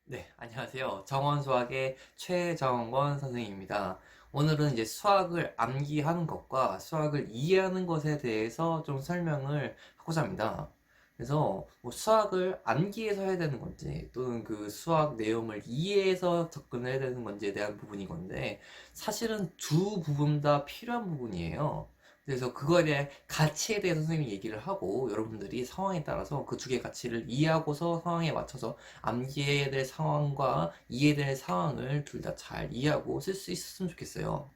네, 안녕하세요. 정원 수학의 최정원 선생님입니다. 오늘은 이제 수학을 암기하는 것과 수학을 이해하는 것에 대해서 좀 설명을 하고자 합니다. 그래서 뭐 수학을 암기해서 해야 되는 건지 또는 그 수학 내용을 이해해서 접근을 해야 되는 건지에 대한 부분인 건데 사실은 두 부분 다 필요한 부분이에요. 그래서 그거에 대한 가치에 대해서 선생님이 얘기를 하고 여러분들이 상황에 따라서 그 두 개의 가치를 이해하고서 상황에 맞춰서 암기해야 될 상황과 이해될 상황을 둘 다 잘 이해하고 쓸 수 있었으면 좋겠어요.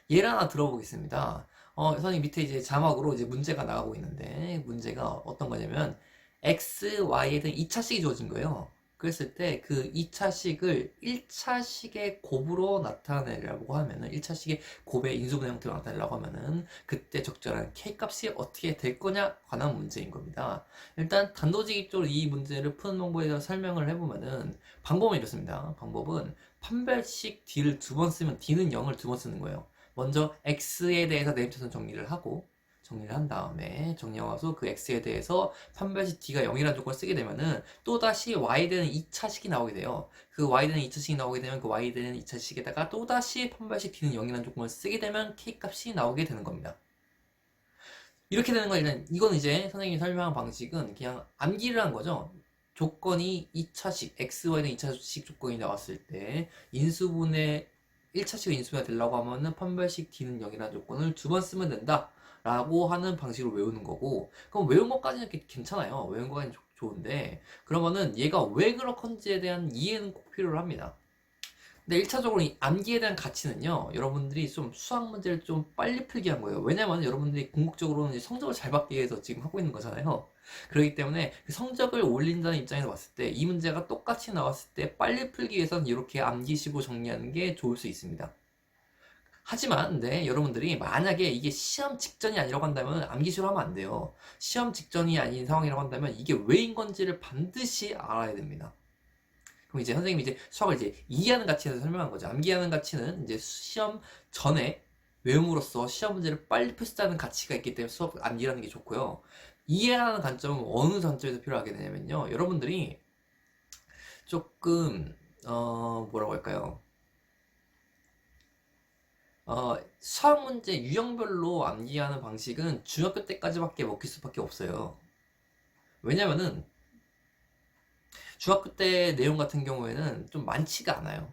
예를 하나 들어보겠습니다. 선생님 밑에 이제 자막으로 이제 문제가 나가고 있는데 문제가 어떤 거냐면 x, y에 대한 2차식이 주어진 거예요. 그랬을 때 그 2차식을 1차식의 곱으로 나타내려고 하면은 1차식의 곱의 인수분해 형태로 나타내려고 하면은 그때 적절한 k 값이 어떻게 될 거냐 관한 문제인 겁니다. 일단 단도직입적으로 이 문제를 푸는 방법에 대해서 설명을 해보면은 방법은 이렇습니다. 방법은 판별식 d를 두 번 쓰면 d는 0을 두 번 쓰는 거예요. 먼저 x에 대해서 네임차선 정리를 하고 정리를 한 다음에 정리해와서 그 x에 대해서 판별식 d가 0이라는 조건을 쓰게 되면은 또다시 y 되는 2차식이 나오게 돼요. 그 y 되는 2차식이 나오게 되면 그 y 되는 2차식에다가 또다시 판별식 d는 0이라는 조건을 쓰게 되면 k 값이 나오게 되는 겁니다. 이렇게 되는 건 일단 이건 이제 선생님이 설명한 방식은 그냥 암기를 한 거죠. 조건이 2차식, xy는 2차식 조건이 나왔을 때 인수분해 1차식을 인수분해 되려고 하면은 판별식 d는 0이라는 조건을 두 번 쓰면 된다 라고 하는 방식으로 외우는 거고 그럼 외운 것까지는 괜찮아요. 외운 거까지는 좋은데 그러면은 얘가 왜 그렇건지에 대한 이해는 꼭 필요로 합니다. 근데 1차적으로 이 암기에 대한 가치는요, 여러분들이 좀 수학 문제를 좀 빨리 풀게 한 거예요. 왜냐면 여러분들이 궁극적으로는 성적을 잘 받기 위해서 지금 하고 있는 거잖아요. 그렇기 때문에 그 성적을 올린다는 입장에서 봤을 때 이 문제가 똑같이 나왔을 때 빨리 풀기 위해서는 이렇게 암기식으로 정리하는 게 좋을 수 있습니다. 하지만 네, 여러분들이 만약에 이게 시험 직전이 아니라고 한다면 암기식으로 하면 안 돼요. 시험 직전이 아닌 상황이라고 한다면 이게 왜인 건지를 반드시 알아야 됩니다. 그럼 이제 선생님이 이제 수학을 이제 이해하는 가치에서 설명한 거죠. 암기하는 가치는 이제 시험 전에 외움으로써 시험 문제를 빨리 풀 수 있다는 가치가 있기 때문에 수업 암기라는 게 좋고요. 이해하는 관점은 어느 관점에서 필요하게 되냐면요. 여러분들이 조금 뭐라고 할까요? 수학 문제 유형별로 암기하는 방식은 중학교 때까지밖에 먹힐 수밖에 없어요. 왜냐면은 중학교 때 내용 같은 경우에는 좀 많지가 않아요.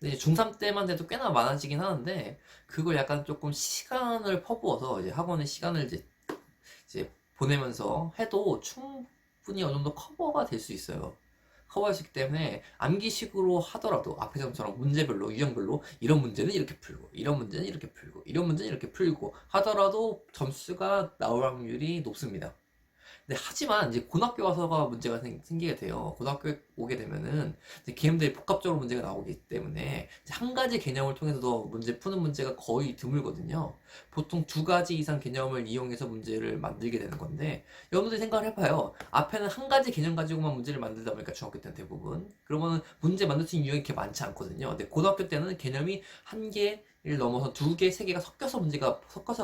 근데 중3 때만 해도 꽤나 많아지긴 하는데 그걸 약간 조금 시간을 퍼부어서 이제 학원에 시간을 이제 보내면서 해도 충분히 어느 정도 커버가 될 수 있어요. 커버할 수 있기 때문에 암기식으로 하더라도 앞에서처럼 문제별로 유형별로 이런 문제는 이렇게 풀고 이런 문제는 이렇게 풀고 이런 문제는 이렇게 풀고 하더라도 점수가 나올 확률이 높습니다. 근데 하지만 이제 고등학교 와서가 문제가 생기게 돼요. 고등학교에 오게 되면은 이제 개념들이 복합적으로 문제가 나오기 때문에 이제 한 가지 개념을 통해서도 문제 푸는 문제가 거의 드물거든요. 보통 두 가지 이상 개념을 이용해서 문제를 만들게 되는 건데 여러분들이 생각을 해봐요. 앞에는 한 가지 개념 가지고만 문제를 만들다 보니까 중학교 때는 대부분 그러면은 문제 만들 수 있는 유형이 그렇게 많지 않거든요. 근데 고등학교 때는 개념이 한 개를 넘어서 두 개, 세 개가 섞어서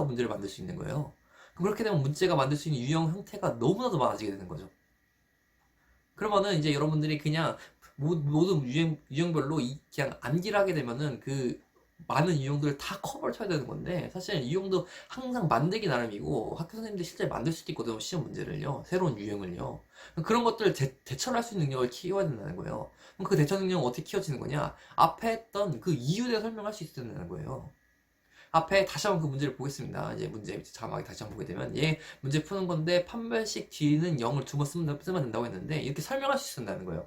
문제를 만들 수 있는 거예요. 그렇게 되면 문제가 만들 수 있는 유형 형태가 너무나도 많아지게 되는 거죠. 그러면은 이제 여러분들이 그냥 모든 유형별로 그냥 암기를 하게 되면은 그 많은 유형들을 다 커버를 쳐야 되는 건데 사실 유형도 항상 만들기 나름이고 학교 선생님들 실제 만들 수도 있거든요. 시험 문제를요. 새로운 유형을요. 그런 것들을 대처를 할 수 있는 능력을 키워야 된다는 거예요. 그럼 그 대처 능력은 어떻게 키워지는 거냐? 앞에 했던 그 이유에 대해 설명할 수 있어야 된다는 거예요. 앞에 다시 한번 그 문제를 보겠습니다. 이제 문제 자막에 다시 한번 보게 되면 얘 문제 푸는 건데 판별식 뒤는 0을 두 번 쓰면 된다고 했는데 이렇게 설명할 수 있다는 거예요.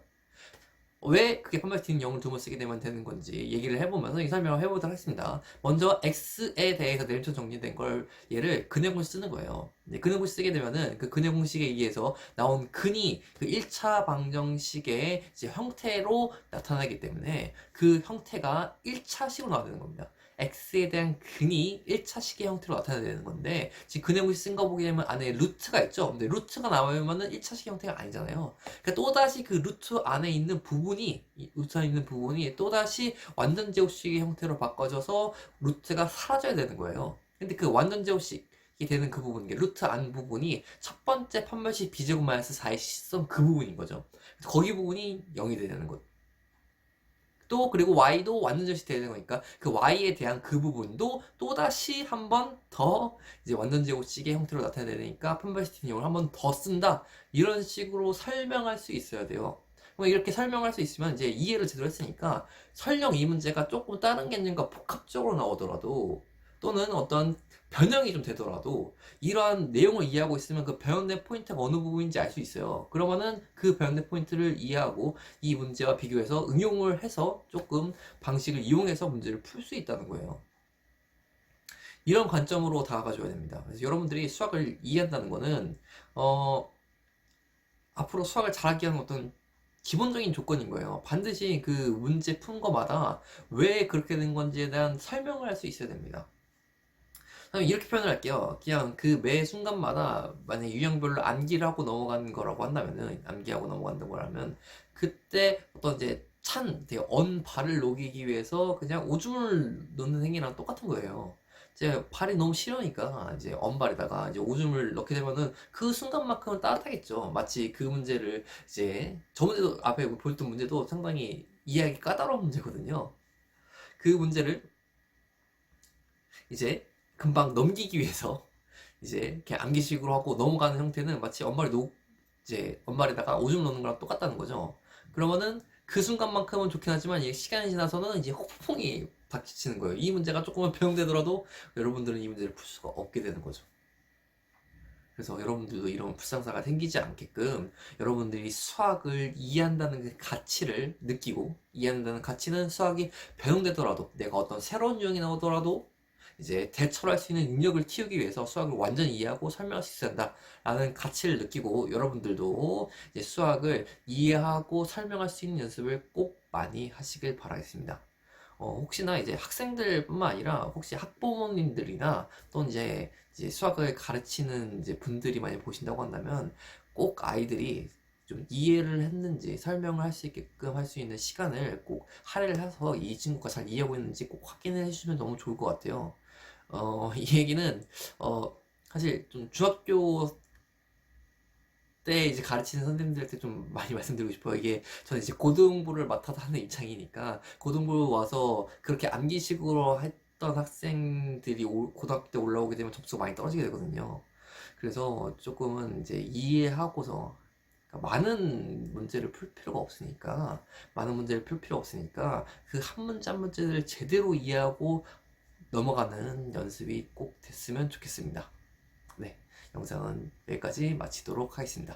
왜 그게 판별식 뒤는 0을 두 번 쓰게 되면 되는 건지 얘기를 해보면서 이 설명을 해보도록 하겠습니다. 먼저 x에 대해서 내림처 정리된 걸 얘를 근해 공식 쓰는 거예요. 근해 공식 쓰게 되면은 그 근해 공식에 의해서 나온 근이 그 1차 방정식의 이제 형태로 나타나기 때문에 그 형태가 1차식으로 나와야 되는 겁니다. x에 대한 근이 1차식의 형태로 나타나야 되는 건데 지금 근해 공식 쓴 거 보게 되면 안에 루트가 있죠. 근데 루트가 나오면은 1차식 형태가 아니잖아요. 그러니까 또다시 그 루트 안에 있는 부분이 루트 안에 있는 부분이 또다시 완전 제곱식의 형태로 바꿔져서 루트가 사라져야 되는 거예요. 근데 그 완전 제곱식이 되는 그 부분, 게 루트 안 부분이 첫 번째 판별식 b제곱 마이너스 4의 시점 그 부분인 거죠. 거기 부분이 0이 되는 것. 또 그리고 y도 완전절시 되는 거니까 그 y에 대한 그 부분도 또다시 한 번 더 이제 완전제곱식의 형태로 나타내야 되니까 판별식 이용을 한 번 더 쓴다, 이런 식으로 설명할 수 있어야 돼요. 이렇게 설명할 수 있으면 이제 이해를 제대로 했으니까 설령 이 문제가 조금 다른 개념과 복합적으로 나오더라도 또는 어떤 변형이 좀 되더라도 이러한 내용을 이해하고 있으면 그 변형된 포인트가 어느 부분인지 알 수 있어요. 그러면은 그 변형된 포인트를 이해하고 이 문제와 비교해서 응용을 해서 조금 방식을 이용해서 문제를 풀 수 있다는 거예요. 이런 관점으로 다가가줘야 됩니다. 그래서 여러분들이 수학을 이해한다는 거는 앞으로 수학을 잘하기 위한 어떤 기본적인 조건인 거예요. 반드시 그 문제 푼 거마다 왜 그렇게 된 건지에 대한 설명을 할 수 있어야 됩니다. 이렇게 표현을 할게요. 그냥 그 매 순간마다 만약에 유형별로 암기를 하고 넘어가는 거라고 한다면은, 암기하고 넘어간다는 거라면, 그때 어떤 이제 되게 발을 녹이기 위해서 그냥 오줌을 넣는 행위랑 똑같은 거예요. 이제 발이 너무 싫으니까 이제 언발에다가 이제 오줌을 넣게 되면은 그 순간만큼은 따뜻하겠죠. 마치 그 문제를 이제 저 문제도 앞에 보였던 문제도 상당히 이해하기 까다로운 문제거든요. 그 문제를 이제 금방 넘기기 위해서 이제 이렇게 암기식으로 하고 넘어가는 형태는 마치 이제 엄발에다가 오줌 넣는 거랑 똑같다는 거죠. 그러면은 그 순간만큼은 좋긴 하지만 이게 시간이 지나서는 이제 폭풍이 닥치는 거예요. 이 문제가 조금은 변형되더라도 여러분들은 이 문제를 풀 수가 없게 되는 거죠. 그래서 여러분들도 이런 불상사가 생기지 않게끔 여러분들이 수학을 이해한다는 그 가치를 느끼고, 이해한다는 가치는 수학이 변형되더라도, 내가 어떤 새로운 유형이 나오더라도 이제 대처할 수 있는 능력을 키우기 위해서 수학을 완전히 이해하고 설명할 수 있어야 한다라는 가치를 느끼고, 여러분들도 이제 수학을 이해하고 설명할 수 있는 연습을 꼭 많이 하시길 바라겠습니다. 혹시나 이제 학생들뿐만 아니라 혹시 학부모님들이나 또는 이제 수학을 가르치는 이제 분들이 많이 보신다고 한다면 꼭 아이들이 좀 이해를 했는지 설명을 할 수 있게끔 할 수 있는 시간을 꼭 할애를 해서 이 친구가 잘 이해하고 있는지 꼭 확인을 해주시면 너무 좋을 것 같아요. 이 얘기는 사실 좀 중학교 때 이제 가르치는 선생님들한테 좀 많이 말씀드리고 싶어요. 이게 저는 이제 고등부를 맡아서 하는 입장이니까, 고등부 와서 그렇게 암기식으로 했던 학생들이 고등학교 때 올라오게 되면 점수가 많이 떨어지게 되거든요. 그래서 조금은 이제 이해하고서, 그러니까 많은 문제를 풀 필요가 없으니까, 그 한 문제 한 문제를 제대로 이해하고 넘어가는 연습이 꼭 됐으면 좋겠습니다. 네, 영상은 여기까지 마치도록 하겠습니다.